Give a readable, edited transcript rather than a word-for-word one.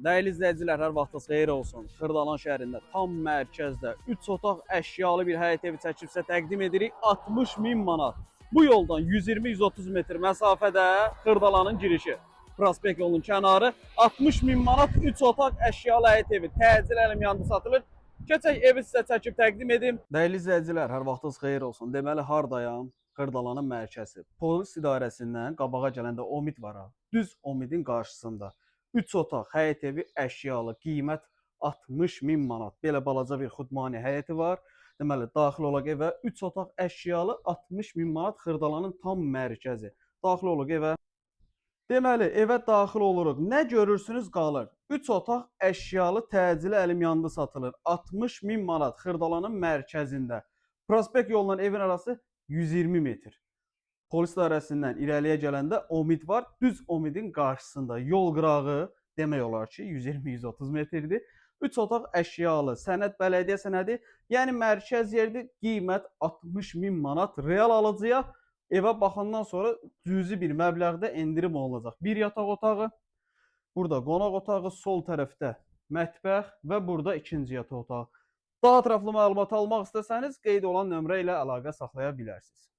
Dəyərli izləyicilər, hər vaxtınız xeyir olsun. Xırdalan şəhərində tam mərkəzdə 3 otaq əşyalı bir həyət evi çəkib sizə təqdim edirik. 60.000 manat. Bu yoldan 120-130 metr məsafədə Xırdalanın girişi. Prospekt yolunun kənarı 60.000 manat 3 otaq əşyalı həyət evi. Təcil əlim yanında satılır. Keçək evi sizə çəkib təqdim edim. Dəyərli izləyicilər, hər vaxtınız xeyir olsun. Deməli, hardayam? Xırdalanın mərkəzi. Polis idarəsindən qabağa gələndə Omid var ha. Düz Omidin qarşısında. 3 otaq, həyət evi, əşyalı, qiymət 60.000 manat. Belə balaca bir xudmani həyəti var. Deməli, daxil olaq evə 3 otaq, əşyalı 60.000 manat Xırdalanın tam mərkəzi. Daxil olaq evə. Deməli, evə daxil oluruq. Nə görürsünüz qalır. 3 otaq, əşyalı, təcili əlim yanında satılır. 60.000 manat Xırdalanın mərkəzində. Prospekt yolla evin arası 120 metr. Polis dairəsindən irəliyə gələndə Omid var. Düz Omidin qarşısında. Yol qırağı demək olar ki 120-130 metrdir. 3 otaq əşyalı, sənəd bələdiyyə sənədi, yəni mərkəz yerdir. Qiymət 60.000 manat. Real alıcıya evə baxandan sonra cüzi bir məbləğdə endirim olunacaq. Bir yataq otağı, burada qonaq otağı, sol tərəfdə mətbəx və burada ikinci yataq otağı. Daha ətraflı məlumat almaq istəsəniz qeyd olan nömrə ilə əlaqə saxlaya bilərsiniz.